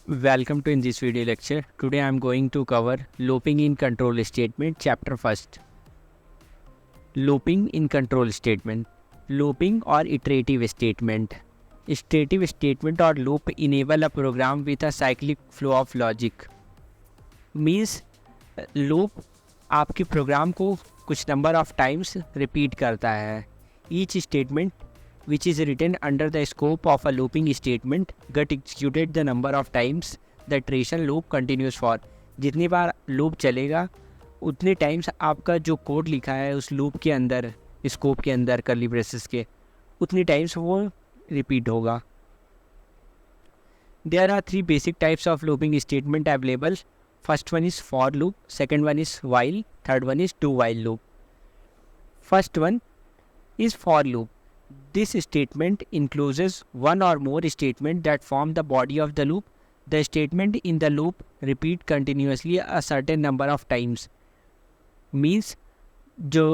Welcome to in this video lecture. Today I am going to cover looping in control statement chapter first. Looping in control statement. Looping or iterative statement. Iterative statement or loop enable a program with a cyclic flow of logic. Means loop आपके programme को कुछ number of times repeat करता है. Each statement which is written under the scope of a looping statement get executed the number of times the iteration loop continues for. जितनी बार loop चलेगा उतने times आपका जो कोड लिखा है उस लूप के अंदर, स्कोप के अंदर, कर्ली ब्रेसेस के, उतनी टाइम्स वो रिपीट होगा. There are three basic types of looping statement available. First one is for loop, second one is while, third one is do while loop. First one is for loop. This statement encloses one or more statements that form the body of the loop. The statement in the loop repeat continuously a certain number of times. Means जो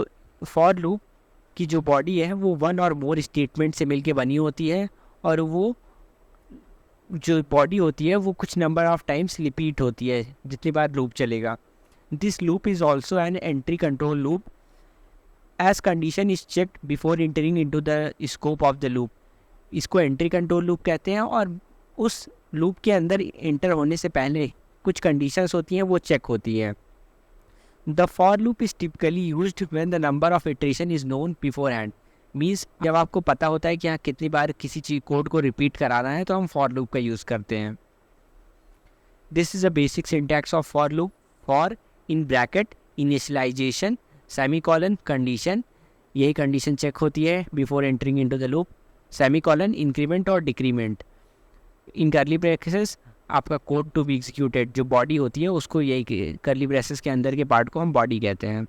for loop की जो body है वो one or more statement से मिलके बनी होती है और वो जो body होती है वो कुछ number of times repeat होती है जितनी बार loop चलेगा. This loop is also an entry control loop. As condition is checked before entering into the scope of the loop. इसको entry control loop कहते हैं और उस loop के अंदर enter होने से पहले कुछ conditions होती हैं वो check होती हैं. The for loop is typically used when the number of iteration is known beforehand. Means जब आपको पता होता है कि हाँ कितनी बार किसी चीज़ कोड को repeat कराना है तो हम for loop का यूज़ करते हैं. This is a basic syntax of for loop. For in bracket initialization semicolon condition, यही कंडीशन चेक होती है before entering into the loop. Semicolon increment और डिक्रीमेंट. इन कर्ली ब्रेसेस आपका कोड टू बी एग्जीक्यूटेड जो body होती है उसको यही कर्ली ब्रेसेस के अंदर के पार्ट को हम बॉडी कहते हैं.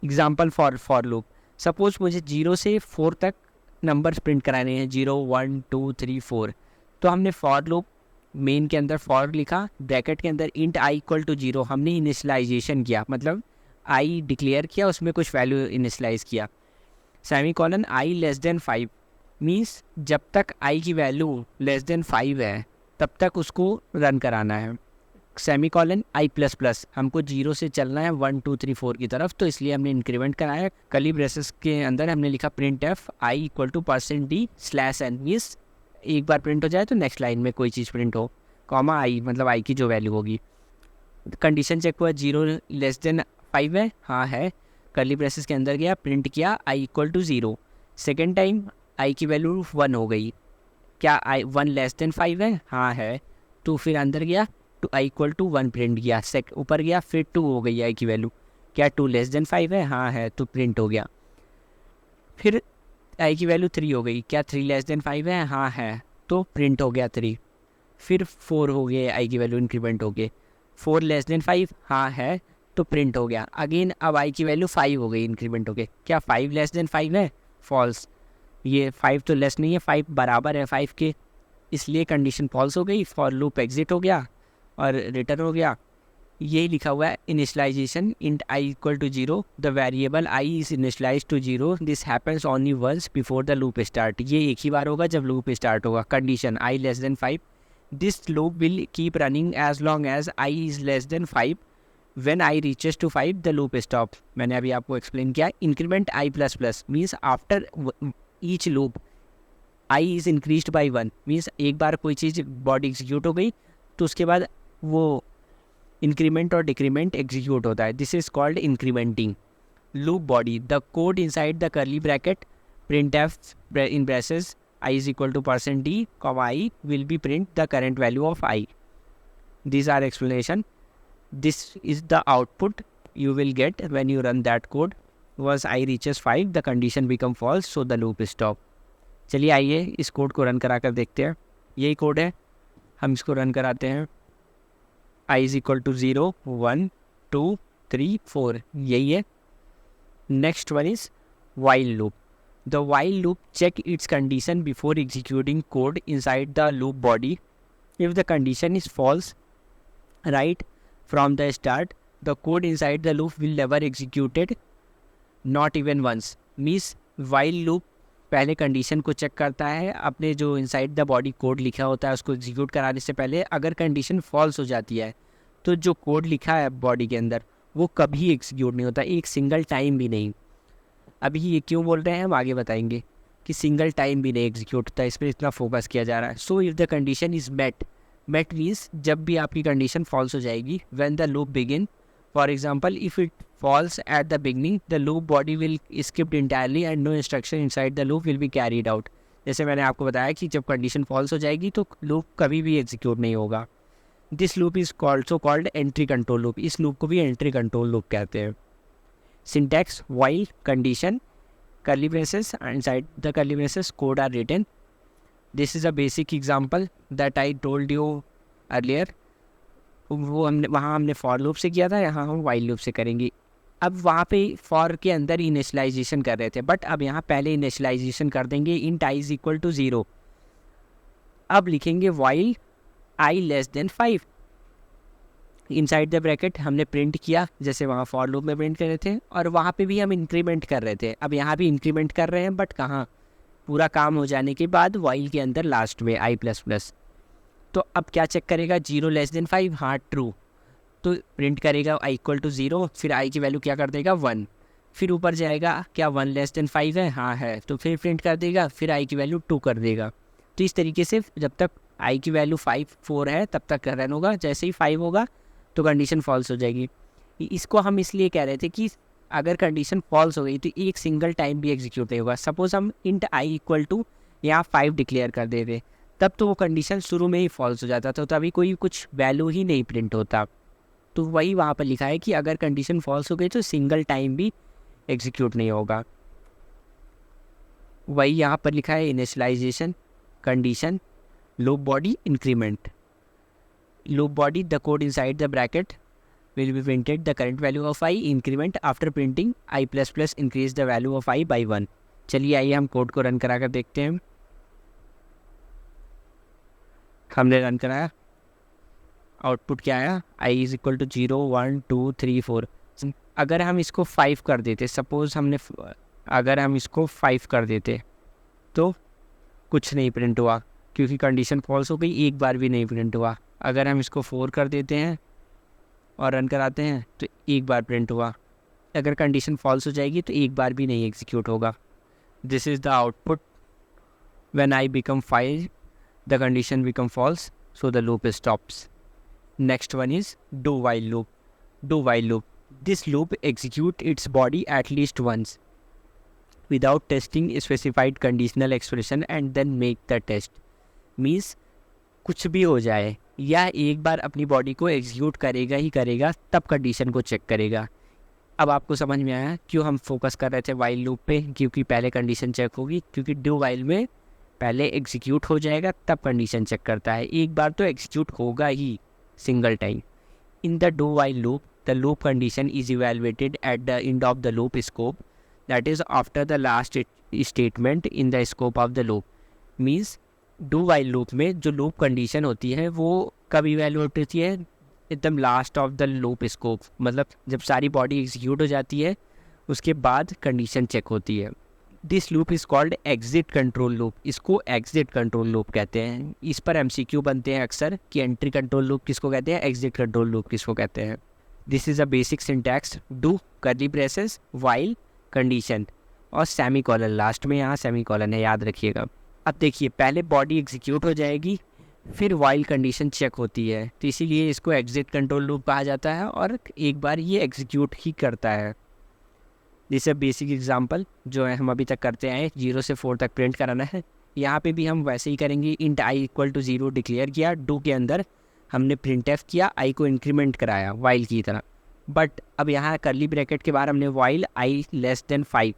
Example for loop. सपोज मुझे 0 से 4 तक नंबर्स प्रिंट कराने हैं, 0 1 2 3 4. तो हमने फॉर लूप मेन के अंदर फॉर लिखा, ब्रैकेट के अंदर इंट आई इक्वल टू 0 हमने इनिशियलाइजेशन किया, मतलब आई डिक्लेयर किया, उसमें कुछ वैल्यू इनिशलाइज किया. सेमीकॉलन आई लेस देन 5 मीन्स जब तक आई की वैल्यू लेस देन 5 है तब तक उसको रन कराना है. सेमीकॉलन आई प्लस प्लस, हमको 0 से चलना है 1 2 3 4 की तरफ, तो इसलिए हमने इंक्रीमेंट कराया. कर्ली ब्रेसेस के अंदर हमने लिखा printf I equal to %d/n means एक बार प्रिंट हो जाए तो नेक्स्ट लाइन में कोई चीज़ प्रिंट हो, कॉमा आई मतलब आई की जो वैल्यू होगी. कंडीशन चेक हुआ 0 लेस देन 5 है, हाँ है. कर्ली ब्रेसेस के अंदर गया, प्रिंट किया I equal to 0. Second time I की वैल्यू 1 हो गई, क्या आई 1 लेस देन 5 है, हाँ है. तो फिर अंदर गया to I equal to 1 print किया. ऊपर गया फिर 2 हो गई आई की वैल्यू, क्या 2 लेस देन 5 है, हाँ है, तो प्रिंट हो गया. फिर आई की वैल्यू 3 हो गई, क्या 3 लेस देन 5 है, हाँ है, तो प्रिंट हो गया 3. फिर 4 हो गए, आई की वैल्यू इंक्रीमेंट हो गए, 4 लेस देन 5 हाँ है, तो प्रिंट हो गया. अगेन अब आई की वैल्यू 5 हो गई, इंक्रीमेंट हो गई, क्या 5 लेस देन 5 है, फॉल्स. ये 5 तो लेस नहीं है, 5 बराबर है 5 के, इसलिए कंडीशन फॉल्स हो गई. फॉर लूप एग्जिट हो गया और रिटर्न हो गया. यही लिखा हुआ है initialisation int I equal to 0. The variable I is initialise to 0. This happens only once before the loop start. ये एक ही बार होगा जब लूप स्टार्ट होगा. Condition I less than 5. This loop will keep running as long as I is less than 5. When I reaches to 5 the loop stop. मैंने अभी आपको एक्सप्लेन किया. Increment I plus plus means after each loop I is increased by 1 means एक बार कोई चीज़ body execute हो गई तो उसके बाद वो इंक्रीमेंट और डिक्रीमेंट एग्जीक्यूट होता है. This is called incrementing. Loop body. The code inside the curly bracket printf in braces I is equal to %d, I will be print the current value of I. These are explanation. This is the output you will get when you run that code. Once I reaches 5 the condition become false, so the loop stop. चलिए आइए इस code को run करा कर देखते हैं. यही code है, हम इसको रन कराते हैं. I is equal to 0 1 2 3 4 यही है. Next one is while loop. The while loop check its condition before executing code inside the loop body. If the condition is false right from the start, the code inside the loop will never executed, not even once. Means while loop पहले condition को check करता है, अपने जो inside the body code लिखा होता है उसको एग्जीक्यूट कराने से पहले। अगर कंडीशन फॉल्स हो जाती है तो जो कोड लिखा है बॉडी के अंदर वो कभी एग्जीक्यूट नहीं होता, एक सिंगल टाइम भी नहीं। अभी ये क्यों बोल रहे हैं हम आगे बताएंगे कि सिंगल टाइम भी नहीं एग्जीक्यूट होता, इस पर इतना फोकस किया जा रहा है। So if the condition is met, met means जब भी आपकी कंडीशन फॉल्स हो जाएगी, when the loop begin, for example if it falls at the beginning, the loop body will skip entirely and no instruction inside the loop will be carried out। जैसे मैंने आपको बताया कि जब कंडीशन फॉल्स हो जाएगी तो लूप कभी भी एग्जीक्यूट नहीं होगा। This loop is also called entry control loop, इस लूप को भी एंट्री कंट्रोल लूप कहते हैं। Syntax while condition curly braces, inside the curly braces code are written। this is a basic example that I told you earlier। वो हमने for loop से किया था, यहाँ हम वाइल लूप से करेंगे। अब वहाँ पे फॉर के अंदर इनिशियलाइजेशन कर रहे थे, बट अब यहाँ पहले इनिशियलाइजेशन कर देंगे int I is equal to 0। अब लिखेंगे while I less than 5। Inside the bracket हमने प्रिंट किया जैसे वहाँ फॉर लूप में प्रिंट कर रहे थे, और वहाँ पे भी हम इंक्रीमेंट कर रहे थे। अब यहाँ भी इंक्रीमेंट कर रहे हैं, बट कहाँ, पूरा काम हो जाने के बाद वाइल के अंदर लास्ट में आई प्लस प्लस। तो अब क्या चेक करेगा, 0 लेस देन 5, हाँ ट्रू, तो प्रिंट करेगा आई इक्वल टू 0, फिर आई की वैल्यू क्या कर देगा 1, फिर ऊपर जाएगा क्या 1 लेस देन 5 है, हाँ है, तो फिर प्रिंट कर देगा, फिर आई की वैल्यू 2 कर देगा। तो इस तरीके से जब तक आई की वैल्यू 4 है तब तक रन होगा, जैसे ही 5 होगा तो कंडीशन फॉल्स हो जाएगी। इसको हम इसलिए कह रहे थे कि अगर कंडीशन फॉल्स हो गई तो एक सिंगल टाइम भी एग्जीक्यूट नहीं होगा। सपोज हम इंट आई इक्वल टू यहाँ 5 डिक्लेयर कर देते, तब तो वो कंडीशन शुरू में ही फॉल्स हो जाता, तो तभी कोई कुछ वैल्यू ही नहीं प्रिंट होता। तो वही वहाँ पर लिखा है कि अगर कंडीशन फॉल्स हो गई तो सिंगल टाइम भी एग्जीक्यूट नहीं होगा। वही यहाँ पर लिखा है initialisation condition loop body increment. Loop body the code inside the bracket will be printed the current value of I increment after printing I plus plus increase the value of I by 1। चलिए आइए हम code को run करा कर देखते हैं। हमने run कराया, आउटपुट क्या आया, I इज इक्वल टू 0 1 2 3 4। अगर हम इसको 5 कर देते, सपोज हमने अगर हम इसको 5 कर देते तो कुछ नहीं प्रिंट हुआ क्योंकि कंडीशन फॉल्स हो गई, एक बार भी नहीं प्रिंट हुआ। अगर हम इसको 4 कर देते हैं और रन कराते हैं तो एक बार प्रिंट हुआ। अगर कंडीशन फॉल्स हो जाएगी तो एक बार भी नहीं एग्जीक्यूट होगा। This is the output when I become 5 the condition become false so the loop stops. Next one is do while loop. Do while loop, this loop execute its body at least once without testing specified conditional expression and then make the test. Means कुछ भी हो जाए या एक बार अपनी body को execute करेगा ही करेगा, तब कंडीशन को चेक करेगा। अब आपको समझ में आया क्यों हम फोकस कर रहे थे वाइल लूप पे, क्योंकि पहले कंडीशन चेक होगी, क्योंकि डू वाइल में पहले एग्जीक्यूट हो जाएगा तब कंडीशन चेक करता है, एक बार तो एग्जीक्यूट होगा ही single time. In the do while loop the loop condition is evaluated at the end of the loop scope, that is after the last statement in the scope of the loop. Means do while loop में जो loop condition होती है वो कब evaluate होती है, एकदम last of the loop scope, मतलब जब सारी बॉडी एग्जीक्यूट हो जाती है उसके बाद कंडीशन चेक होती है। This loop is called exit control loop, इसको एग्जिट कंट्रोल लूप कहते हैं। इस पर MCQ बनते हैं अक्सर कि एंट्री कंट्रोल लूप किसको कहते हैं, एग्जिट कंट्रोल लूप किसको कहते हैं। This is a basic syntax, do curly braces while condition और सेमी कॉलन, लास्ट में यहाँ सेमी कॉलन है, याद रखिएगा। अब देखिए पहले बॉडी एग्जीक्यूट हो जाएगी फिर वाइल कंडीशन चेक होती है, तो इसीलिए इसको एग्जिट कंट्रोल लूप कहा जाता है और एक बार ये एग्जीक्यूट ही करता है। जैसे बेसिक एग्जांपल जो है हम अभी तक करते आए, 0 से 4 तक प्रिंट कराना है, यहाँ पे भी हम वैसे ही करेंगे। Int I equal to 0 declare किया, डू के अंदर हमने प्रिंट एफ किया, आई को इंक्रीमेंट कराया वाइल की तरह, बट अब यहाँ कर्ली ब्रैकेट के बाद हमने वाइल आई लेस देन 5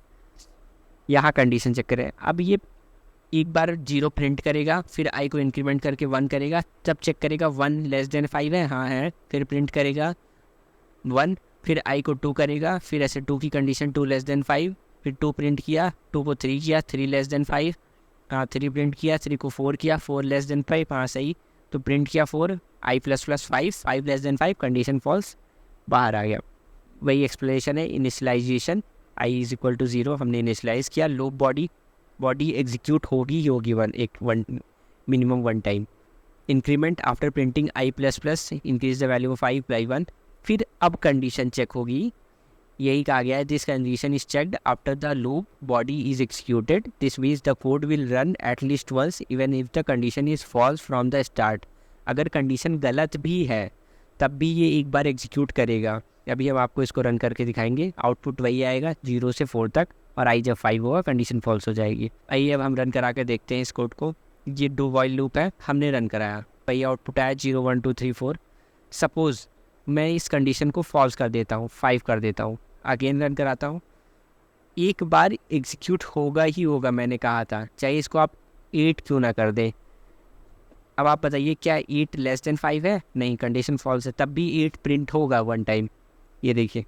यहाँ कंडीशन चेक करें। अब ये एक बार 0 प्रिंट करेगा, फिर आई को इंक्रीमेंट करके 1 करेगा, तब चेक करेगा 1 लेस देन 5 है, हाँ है, फिर प्रिंट करेगा 1, फिर आई को 2 करेगा, फिर ऐसे 2 की कंडीशन 2 लेस देन 5, फिर 2 प्रिंट किया, 2 को 3 किया, 3 लेस देन 5, हाँ 3 प्रिंट किया, 3 को 4 किया, 4 लेस देन 5, हाँ सही, तो प्रिंट किया 4, I plus plus 5, 5 less than 5, condition false, बाहर आ गया। वही एक्सप्लेनेशन है initialization, I is equal to 0 हमने इनिशियलाइज किया, लूप बॉडी बॉडी एग्जीक्यूट होगी ही होगी minimum one time. Increment after printing I plus plus increase the value of I by 1। फिर अब कंडीशन चेक होगी, यही कहा गया है this condition is checked after the loop body is executed, this means the code will run at least once even if the condition is false from the start. अगर condition गलत भी है तब भी ये एक बार एग्जीक्यूट करेगा। अभी हम आपको इसको रन करके दिखाएंगे, आउटपुट वही आएगा 0 से 4 तक, और आई जब 5 होगा कंडीशन फॉल्स हो जाएगी। आइए अब हम रन करा के देखते हैं इस कोड को। ये डू वाइल लूप है, हमने रन कराया, वही आउटपुट आया 0 1 2 3 4। सपोज़ मैं इस कंडीशन को फॉल्स कर देता हूँ, 5 कर देता हूँ, अगेन रन कराता हूँ, एक बार एग्जीक्यूट होगा ही होगा, मैंने कहा था, चाहे इसको आप 8 क्यों ना कर दें। अब आप बताइए क्या 8 लेस देन 5 है? नहीं, कंडीशन फॉल्स है, तब भी 8 प्रिंट होगा वन टाइम। ये देखिए,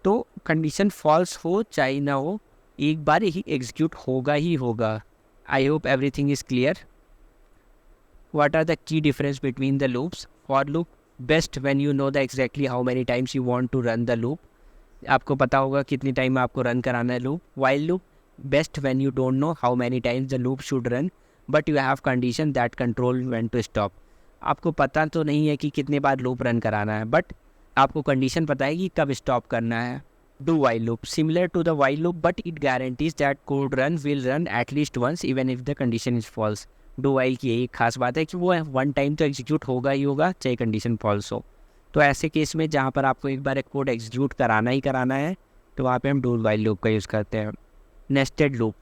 तो कंडीशन फॉल्स हो चाहे ना हो, एक बार ही एग्जीक्यूट होगा ही होगा। I hope everything is clear. What are the key difference between the loops? For loop best when you know the exactly how many times you want to run the loop, आपको पता होगा कितनी time आपको run कराना है loop. While loop best when you don't know how many times the loop should run but you have condition that control when to stop. आपको पता तो नहीं है कि कितने बार लूप रन कराना है, बट आपको कंडीशन पता है कि कब स्टॉप करना है। Do while loop similar to the while loop but it guarantees that code run will run at least once even if the condition is false. Do while की यही खास बात है कि वो वन टाइम तो एग्जीक्यूट होगा ही होगा चाहे कंडीशन फॉल्स हो। तो ऐसे केस में जहाँ पर आपको एक बार एक कोड एग्जीक्यूट कराना ही कराना है तो वहाँ पे हम डू वाइल लूप का यूज़ करते हैं। Nested loop,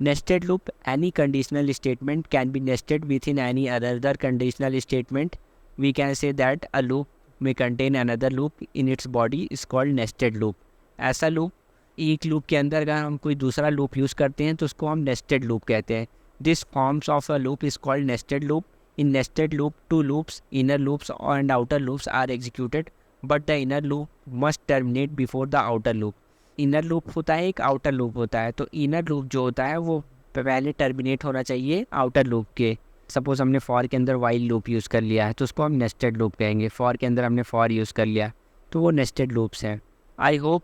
nested loop, any conditional statement can be nested within any other conditional statement. We can say that a loop may contain another loop in its body is called nested loop. ऐसा loop, एक loop के अंदर अगर हम कोई दूसरा loop use करते हैं तो उसको हम nested loop कहते हैं। This forms of a loop is called nested loop. In nested loop, two loops, inner loops and outer loops are executed, but the inner loop must terminate before the outer loop. Inner loop होता है, एक outer loop होता है, तो inner loop जो होता है वो पहले टर्मिनेट होना चाहिए आउटर लूप के। सपोज हमने फॉर के अंदर वाइल लूप यूज़ कर लिया है तो उसको हम नेस्टेड लूप कहेंगे। फॉर के अंदर हमने फॉर यूज़ कर लिया तो वो नेस्टेड लूप्स हैं। आई hope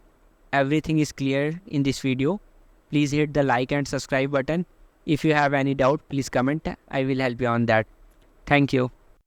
everything is clear in this video. Please hit the like and subscribe button. If you have any doubt please comment, I will help you on that. Thank you.